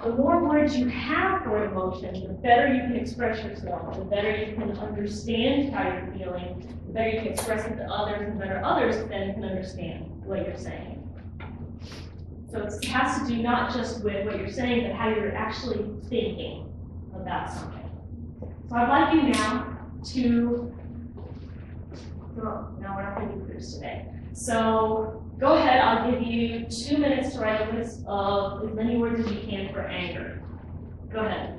The more words you have for emotion, the better you can express yourself, the better you can understand how you're feeling, the better you can express it to others, and the better others then can understand what you're saying. So it has to do not just with what you're saying, but how you're actually thinking about something. So I'd like you now to, no, we're not going to do proofs today. So go ahead, I'll give you 2 minutes to write a list of as many words as you can for anger. Go ahead.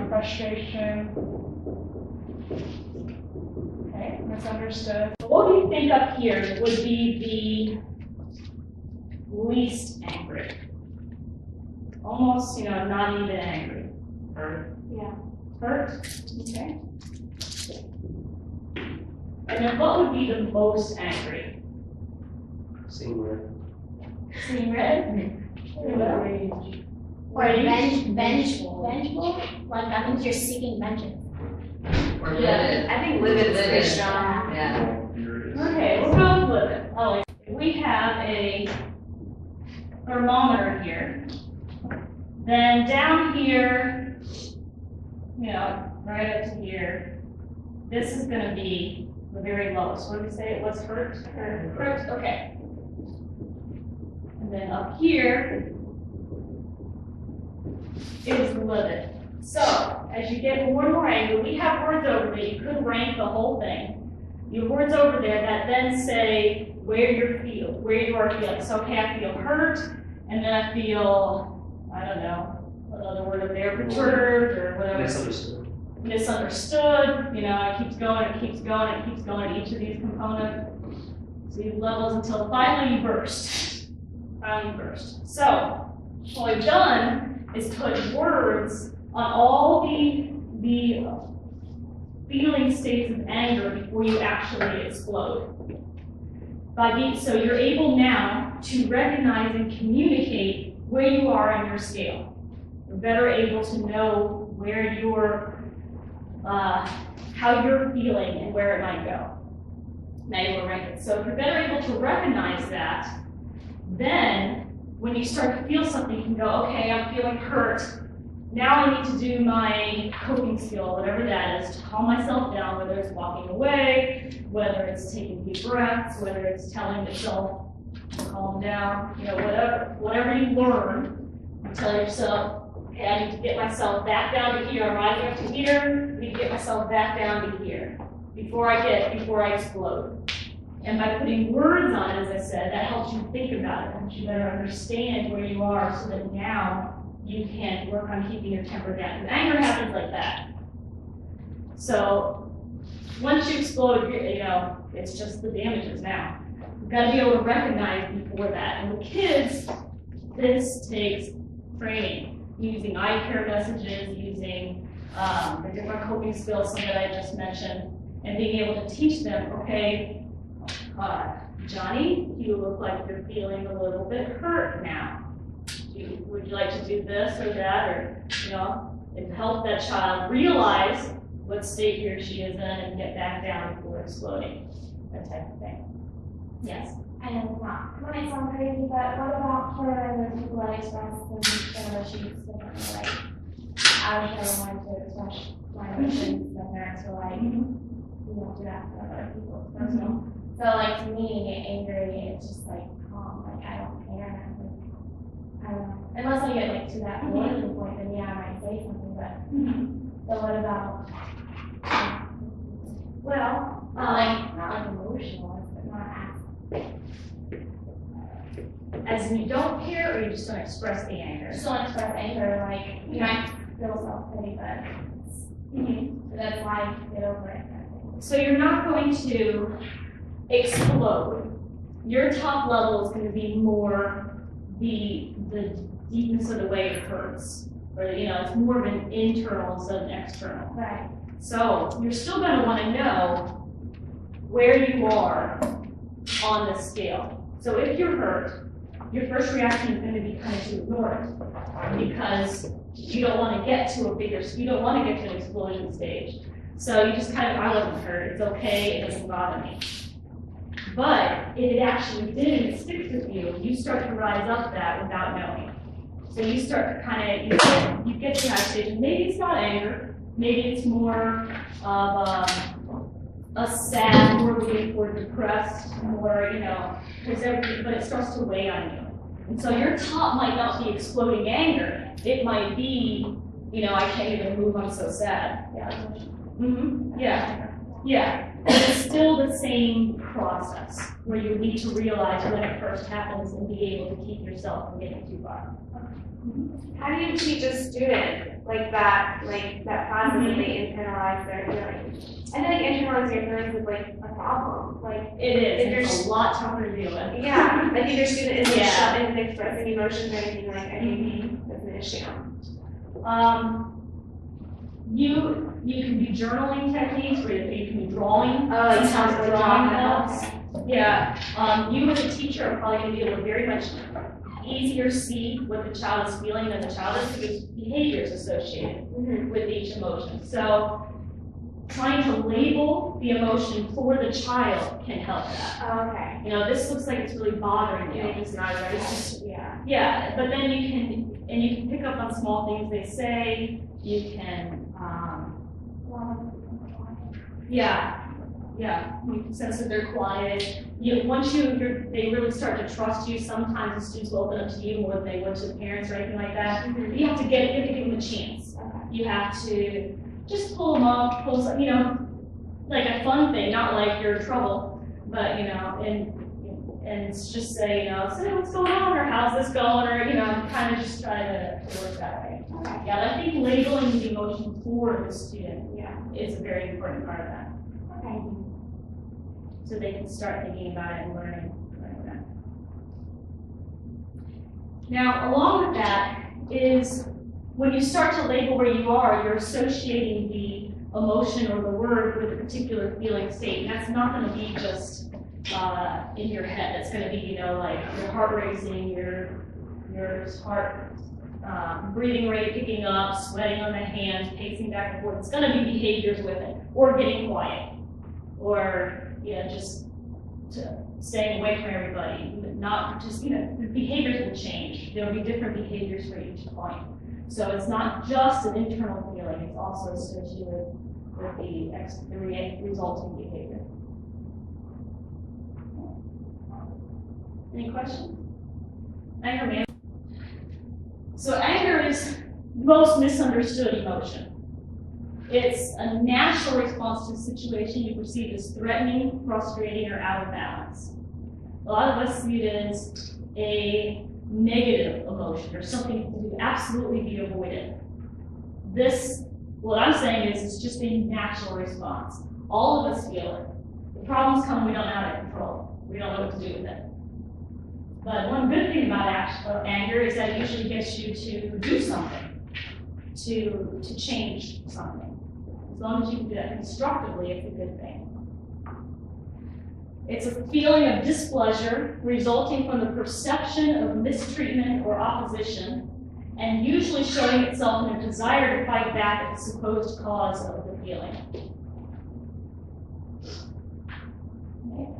Frustration. Okay, misunderstood. What do you think up here would be the least angry? Almost, not even angry. Hurt. Yeah. Hurt? Okay. And then what would be the most angry? Seeing red. Seeing red? Rage. Or vengeful? Like that means you're seeking vengeance. Or livid. I think livid is pretty strong. Yeah. Okay, we'll go with livid. Oh, we have a thermometer here. Then down here, right up to here, this is going to be the very lowest. What did we say it was? Hurt? Hurt? Okay. And then up here is livid. So, as you get more and more angry, we have words over there. You could rank the whole thing. You have words over there that then say where you are feeling. So, okay, I feel hurt, and then I feel, I don't know, another word over there, perturbed or whatever. Misunderstood. It keeps going, it keeps going, it keeps going at each of these components. So these levels until finally you burst. Finally burst. So, what we've done is put words on all the feeling states of anger before you actually explode. So you're able now to recognize and communicate where you are in your scale. You're better able to know where how you're feeling and where it might go. Now you will rank it. So if you're better able to recognize that, then when you start to feel something, you can go, okay, I'm feeling hurt. Now I need to do my coping skill, whatever that is, to calm myself down, whether it's walking away, whether it's taking deep breaths, whether it's telling yourself to calm down, whatever you learn, you tell yourself, okay, I need to get myself back down to here. I'm rising up to here. I need to get myself back down to here before I explode. And by putting words on it, as I said, that helps you think about it, helps you better understand where you are, so that now you can work on keeping your temper down. Because anger happens like that. So once you explode, it's just the damages now. You've got to be able to recognize before that. And with kids, this takes training, using eye care messages, using the different coping skills, some that I just mentioned, and being able to teach them, okay, Johnny, you look like you're feeling a little bit hurt now. Would you like to do this or that, or it help that child realize what state he or she is in and get back down before exploding, that type of thing. Yes. And not might sound crazy, but what about for the people that express their emotions differently? Like, I was never one to express my emotions, and parents were like, we won't do that for other people. So, like, to me, get angry, it's just like calm, like, I don't care. I don't know. Unless I get like to that boiling point, then yeah, I might say something, but what about, not like emotional, but not As in you don't care, or you just don't express the anger? just don't express anger, like, you might feel self-pity, but so that's why I get over it. So you're not going to explode. Your top level is going to be more the deepness of the way it hurts. Or, it's more of an internal instead of an external. Right. So you're still going to want to know where you are on the scale. So if you're hurt, your first reaction is going to be kind of to ignore it, because you don't want to get to you don't want to get to an explosion stage. So you just kind of, I wasn't hurt, it's okay, it doesn't bother me. But if it actually did and it sticks with you, you start to rise up that without knowing. So you start to kind of, you get to that stage, and maybe it's not anger, maybe it's more of a sad, more leaning toward depressed, more, because everything, but it starts to weigh on you. And so your top might not be exploding anger, it might be, I can't even move, I'm so sad. Yeah. But it's still the same process where you need to realize when it first happens and be able to keep yourself from getting too far. How do you teach a student that process that they internalize their feelings? I feel like internalizing your feelings is a problem. It is. If It's a lot tougher to deal with. Yeah, if your student isn't expressing emotions or anything I think that's an issue. You can do journaling techniques where you can be drawing. Sometimes drawing helps. Yeah. You as a teacher are probably going to be able to very much easier see what the child is feeling than the child is because behavior is associated with each emotion. So trying to label the emotion for the child can help that. Oh, okay. This looks like it's really bothering you. It's not right. Yeah, but then you can pick up on small things they say. You can, you can sense that they're quiet. Once they really start to trust you, sometimes the students will open up to you more than they would to the parents or anything like that. You have to give them a chance. You have to just pull them up, like a fun thing, not like you're in trouble, but, and just say, say what's going on, or how's this going, or, kind of just try to work that way. Yeah, I think labeling the emotion for the student is a very important part of that. Okay. So they can start thinking about it and learning that. Now, along with that is when you start to label where you are, you're associating the emotion or the word with a particular feeling state. And that's not going to be just in your head. It's going to be, like your heart racing, your heart breathing rate picking up, sweating on the hands, pacing back and forth. It's going to be behaviors with it, or getting quiet, or just staying away from everybody. Not just the behaviors will change. There will be different behaviors for each point. So it's not just an internal feeling; it's also associated with the resulting behavior. Any questions? Anger management. So anger is the most misunderstood emotion. It's a natural response to a situation you perceive as threatening, frustrating, or out of balance. A lot of us see it as a negative emotion or something to absolutely be avoided. What I'm saying is it's just a natural response. All of us feel it. The problems come when we don't know how to control. We don't know what to do with it. But one good thing about anger is that it usually gets you to do something, to change something. As long as you can do that constructively, it's a good thing. It's a feeling of displeasure resulting from the perception of mistreatment or opposition, and usually showing itself in a desire to fight back at the supposed cause of the feeling.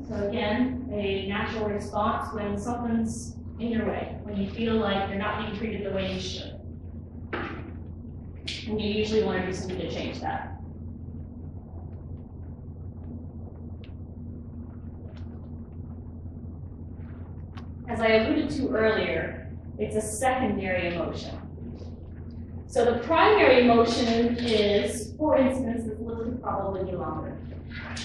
So again, a natural response when something's in your way, when you feel like you're not being treated the way you should. And you usually want to do something to change that. As I alluded to earlier, it's a secondary emotion. So the primary emotion is, for instance, this list would probably be longer.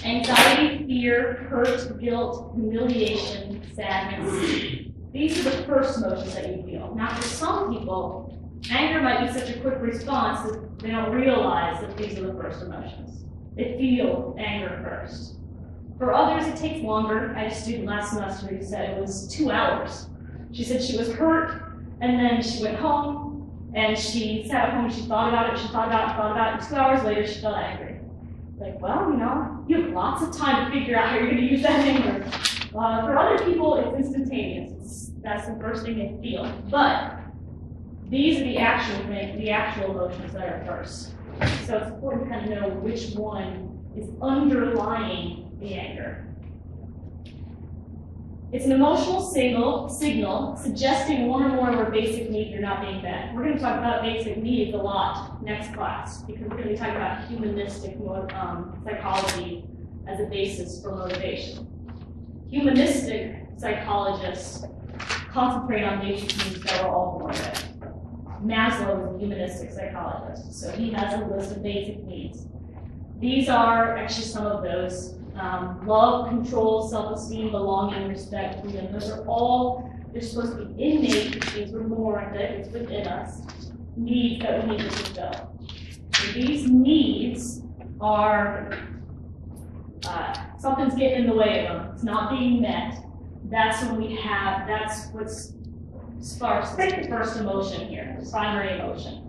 Anxiety, fear, hurt, guilt, humiliation, sadness. These are the first emotions that you feel. Now, for some people, anger might be such a quick response that they don't realize that these are the first emotions. They feel anger first. For others, it takes longer. I had a student last semester who said it was 2 hours. She said she was hurt, and then she went home, and she sat at home, and she thought about it, and 2 hours later, she felt angry. Like, well, you have lots of time to figure out how you're going to use that anger. For other people, it's instantaneous. That's the first thing they feel. But these are the actual emotions that are first. So it's important to kind of know which one is underlying the anger. It's an emotional signal suggesting one or more of our basic needs are not being met. We're going to talk about basic needs a lot next class because we're going to be talking about humanistic psychology as a basis for motivation. Humanistic psychologists concentrate on basic needs that we're all born with. Maslow is a humanistic psychologist, so he has a list of basic needs. These are actually some of those. Love, control, self-esteem, belonging, respect, freedom. Those are all, they're supposed to be innate, which means we're born with it, it's within us, needs that we need to fulfill. And these needs are, something's getting in the way of them, it's not being met. That's when we have, that's what sparks the first emotion here, the primary emotion.